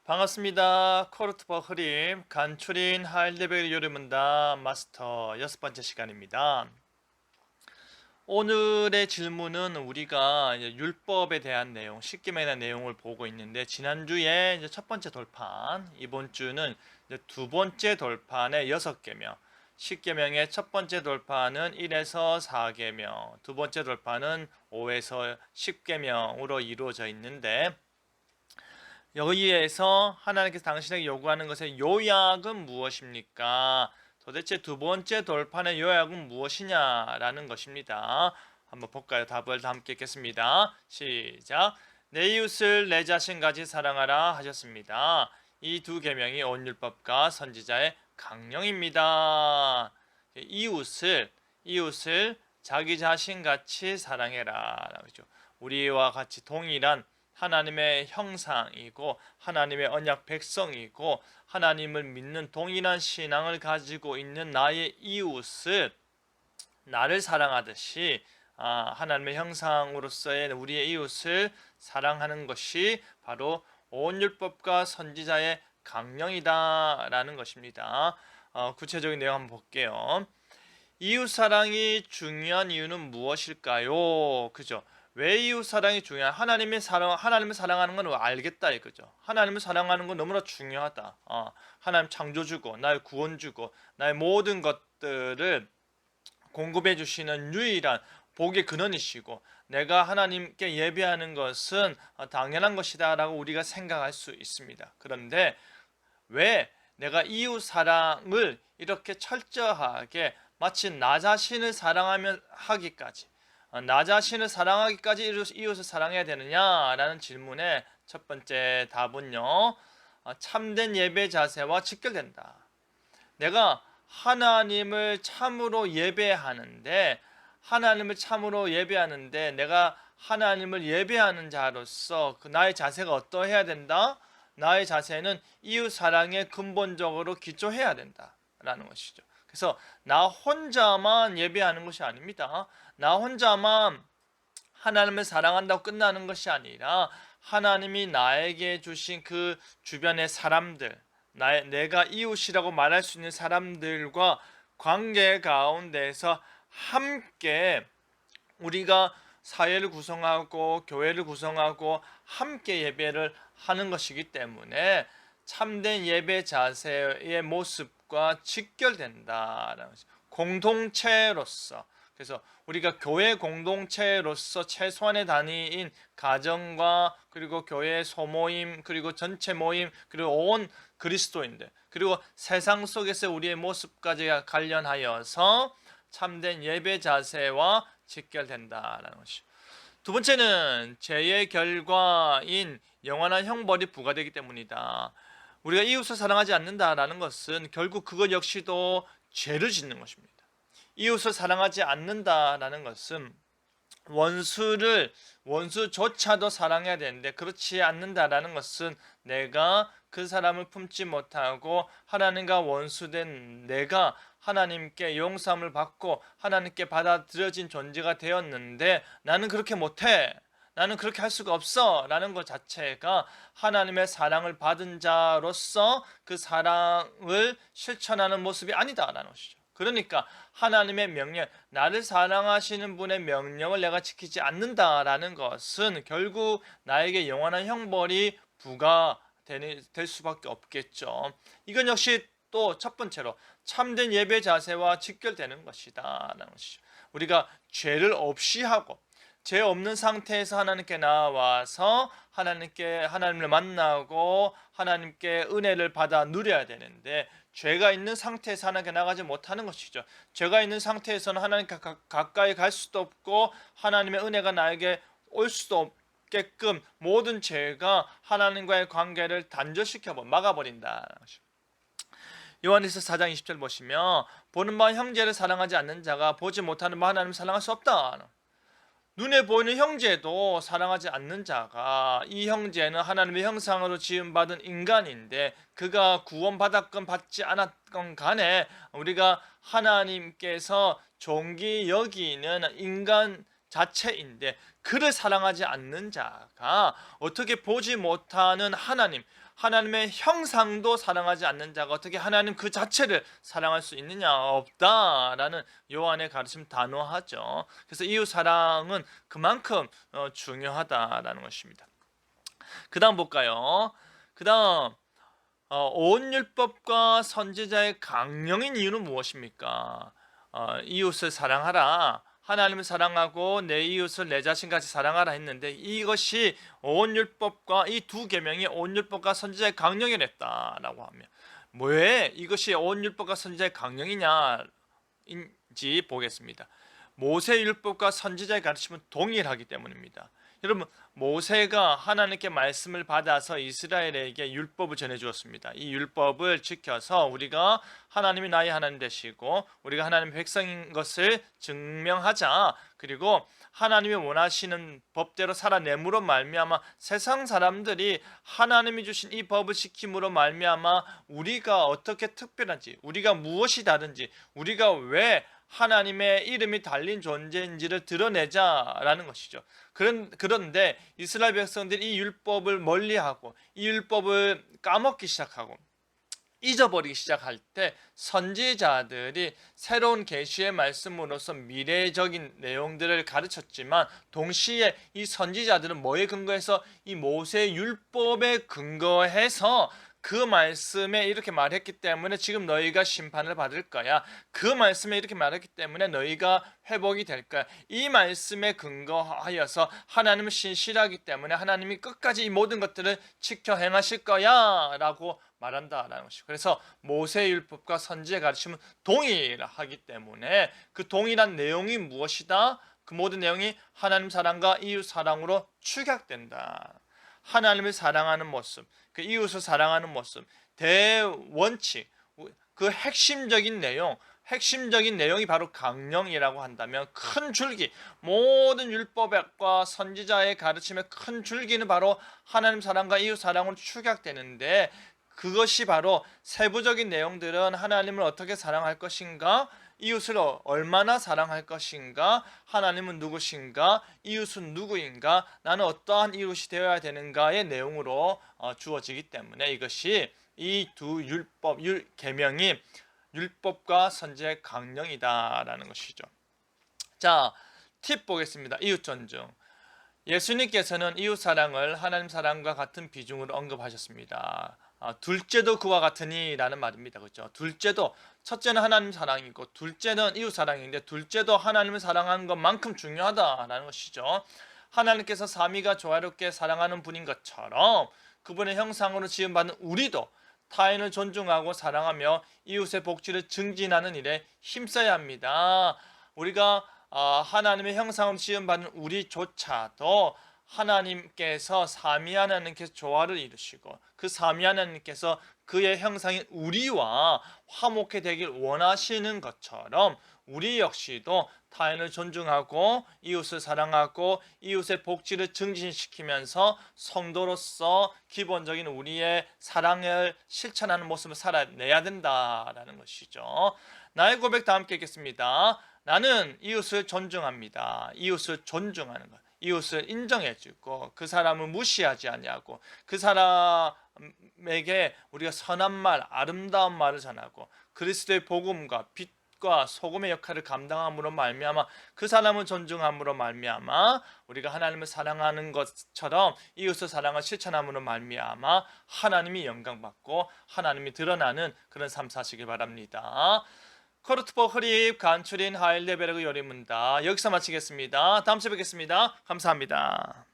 반갑습니다. 코르트버 흐림 간추린 하일레벨 요리문답 마스터 6번째 시간입니다. 오늘의 질문은 우리가 이제 율법에 대한 내용, 십계명에 대한 내용을 보고 있는데 지난주에 이제 첫 번째 돌판, 이번 주는 이제 두 번째 돌판의 6계명, 십계명의 첫 번째 돌판은 1에서 4계명, 두 번째 돌판은 5에서 10계명으로 이루어져 있는데 여기에서 하나님께서 당신에게 요구하는 것의 요약은 무엇입니까? 도대체 두 번째 돌판의 요약은 무엇이냐라는 것입니다. 한번 볼까요? 답을 다 함께 읽겠습니다. 시작. 내 이웃을 내 자신같이 사랑하라 하셨습니다. 이 두 계명이 온 율법과 선지자의 강령입니다. 이웃을 자기 자신같이 사랑해라. 우리와 같이 동일한 하나님의 형상이고 하나님의 언약 백성이고 하나님을 믿는 동일한 신앙을 가지고 있는 나의 이웃을 나를 사랑하듯이 하나님의 형상으로서의 우리의 이웃을 사랑하는 것이 바로 온 율법과 선지자의 강령이다라는 것입니다. 구체적인 내용 한번 볼게요. 이웃 사랑이 중요한 이유는 무엇일까요? 그죠? 왜 이웃 사랑이 중요한? 하나님을 사랑하는 건 알겠다 이거죠. 하나님을 사랑하는 건 너무나 중요하다. 하나님 창조주고 나의 구원주고 나의 모든 것들을 공급해 주시는 유일한 복의 근원이시고 내가 하나님께 예배하는 것은 당연한 것이다라고 우리가 생각할 수 있습니다. 그런데 왜 내가 이웃 사랑을 이렇게 철저하게 마치 나 자신을 사랑하면 하기까지 나 자신을 사랑하기까지 이웃을 사랑해야 되느냐라는 질문의 첫 번째 답은요, 참된 예배 자세와 직결된다. 내가 하나님을 참으로 예배하는데 내가 하나님을 예배하는 자로서 그 나의 자세가 어떠해야 된다? 나의 자세는 이웃 사랑에 근본적으로 기초해야 된다라는 것이죠. 그래서 나 혼자만 예배하는 것이 아닙니다. 나 혼자만 하나님을 사랑한다고 끝나는 것이 아니라 하나님이 나에게 주신 그 주변의 사람들, 내가 이웃이라고 말할 수 있는 사람들과 관계 가운데서 함께 우리가 사회를 구성하고 교회를 구성하고 함께 예배를 하는 것이기 때문에 참된 예배 자세의 모습과 직결된다라는 것이죠. 공동체로서, 그래서 우리가 교회 공동체로서 최소한의 단위인 가정과 그리고 교회 소모임 그리고 전체 모임 그리고 온 그리스도인들 그리고 세상 속에서 우리의 모습까지 관련하여서 참된 예배 자세와 직결된다라는 것이죠. 두 번째는 죄의 결과인 영원한 형벌이 부과되기 때문이다. 우리가 이웃을 사랑하지 않는다라는 것은 결국 그것 역시도 죄를 짓는 것입니다. 이웃을 사랑하지 않는다라는 것은 원수조차도 사랑해야 되는데 그렇지 않는다라는 것은 내가 그 사람을 품지 못하고 하나님과 원수된 내가 하나님께 용서함을 받고 하나님께 받아들여진 존재가 되었는데 나는 그렇게 못해, 나는 그렇게 할 수가 없어 라는 것 자체가 하나님의 사랑을 받은 자로서 그 사랑을 실천하는 모습이 아니다라는 것이죠. 그러니까 하나님의 명령, 나를 사랑하시는 분의 명령을 내가 지키지 않는다라는 것은 결국 나에게 영원한 형벌이 부과될 수밖에 없겠죠. 이건 역시 또 첫 번째로 참된 예배 자세와 직결되는 것이다 라는 것이죠. 우리가 죄를 없이 하고 죄 없는 상태에서 하나님께 나와서 하나님을 만나고 하나님께 은혜를 받아 누려야 되는데 죄가 있는 상태에서 하나님께 나가지 못하는 것이죠. 죄가 있는 상태에서는 하나님께 가까이 갈 수도 없고 하나님의 은혜가 나에게 올 수도 없게끔 모든 죄가 하나님과의 관계를 단절시켜 막아버린다는 것이죠. 요한일서 4장 20절 보시면 보는 바 형제를 사랑하지 않는 자가 보지 못하는 바 하나님을 사랑할 수 없다. 눈에 보이는 형제도 사랑하지 않는 자가, 이 형제는 하나님의 형상으로 지음받은 인간인데 그가 구원받았건 받지 않았건 간에 우리가 하나님께서 존귀 여기는 인간 자체인데 그를 사랑하지 않는 자가 어떻게 보지 못하는 하나님의 형상도 사랑하지 않는 자가 어떻게 하나님 그 자체를 사랑할 수 있느냐? 없다라는 요한의 가르침 단호하죠. 그래서 이웃 사랑은 그만큼 중요하다라는 것입니다. 그 다음 볼까요? 그 다음 온 율법과 선지자의 강령인 이유는 무엇입니까? 이웃을 사랑하라, 하나님을 사랑하고 내 이웃을 내 자신같이 사랑하라 했는데 이것이 온 율법과 이 두 계명이 온 율법과 선지자의 강령이랬다라고 하면 왜 이것이 온 율법과 선지자의 강령이냐인지 보겠습니다. 모세 율법과 선지자의 가르침은 동일하기 때문입니다. 여러분, 모세가 하나님께 말씀을 받아서 이스라엘에게 율법을 전해 주었습니다. 이 율법을 지켜서 우리가 하나님이 나의 하나님 되시고 우리가 하나님의 백성인 것을 증명하자. 그리고 하나님이 원하시는 법대로 살아냄으로 말미암아 세상 사람들이 하나님이 주신 이 법을 지킴으로 말미암아 우리가 어떻게 특별한지, 우리가 무엇이 다른지, 우리가 왜 하나님의 이름이 달린 존재인지를 드러내자라는 것이죠. 그런데 이스라엘 백성들이 이 율법을 멀리하고 이 율법을 까먹기 시작하고 잊어버리기 시작할 때 선지자들이 새로운 계시의 말씀으로서 미래적인 내용들을 가르쳤지만 동시에 이 선지자들은 뭐에 근거해서 이 모세 율법에 근거해서 그 말씀에 이렇게 말했기 때문에 지금 너희가 심판을 받을 거야. 그 말씀에 이렇게 말했기 때문에 너희가 회복이 될 거야. 이 말씀에 근거하여서 하나님은 신실하기 때문에 하나님이 끝까지 이 모든 것들을 지켜 행하실 거야 라고 말한다라는 것이죠. 그래서 모세율법과 선지의 가르침은 동일하기 때문에 그 동일한 내용이 무엇이다? 그 모든 내용이 하나님 사랑과 이웃 사랑으로 축약된다. 하나님을 사랑하는 모습, 그 이웃을 사랑하는 모습, 대원칙, 그 핵심적인 내용이 바로 강령이라고 한다면 큰 줄기, 모든 율법과 선지자의 가르침의 큰 줄기는 바로 하나님 사랑과 이웃 사랑으로 축약되는데 그것이 바로 세부적인 내용들은 하나님을 어떻게 사랑할 것인가, 이웃을 얼마나 사랑할 것인가, 하나님은 누구신가, 이웃은 누구인가, 나는 어떠한 이웃이 되어야 되는가의 내용으로 주어지기 때문에 이것이 이 두 계명이 율법과 선지자의 강령이다라는 것이죠. 자, 팁 보겠습니다. 이웃 존중. 예수님께서는 이웃 사랑을 하나님 사랑과 같은 비중으로 언급하셨습니다. 둘째도 그와 같으니라는 말입니다. 그렇죠? 둘째도, 첫째는 하나님 사랑이고 둘째는 이웃 사랑인데 둘째도 하나님을 사랑하는 것만큼 중요하다라는 것이죠. 하나님께서 삼위가 조화롭게 사랑하는 분인 것처럼 그분의 형상으로 지음받은 우리도 타인을 존중하고 사랑하며 이웃의 복지를 증진하는 일에 힘써야 합니다. 우리가 하나님의 형상으로 지음받은 우리조차도 하나님께서 삼위 하나님께서 조화를 이루시고 그 삼위 하나님께서 그의 형상인 우리와 화목해 되길 원하시는 것처럼 우리 역시도 타인을 존중하고 이웃을 사랑하고 이웃의 복지를 증진시키면서 성도로서 기본적인 우리의 사랑을 실천하는 모습을 살아내야 된다라는 것이죠. 나의 고백 다 함께 읽겠습니다. 나는 이웃을 존중합니다. 이웃을 존중하는 것. 이웃을 인정해주고 그 사람을 무시하지 아니하고 그 사람에게 우리가 선한 말, 아름다운 말을 전하고 그리스도의 복음과 빛과 소금의 역할을 감당함으로 말미암아 그 사람을 존중함으로 말미암아 우리가 하나님을 사랑하는 것처럼 이웃을 사랑을 실천함으로 말미암아 하나님이 영광받고 하나님이 드러나는 그런 삶 사시길 바랍니다. 코르트포 흐립 간추린 하일데베르그 요리문다 여기서 마치겠습니다. 다음 주에 뵙겠습니다. 감사합니다.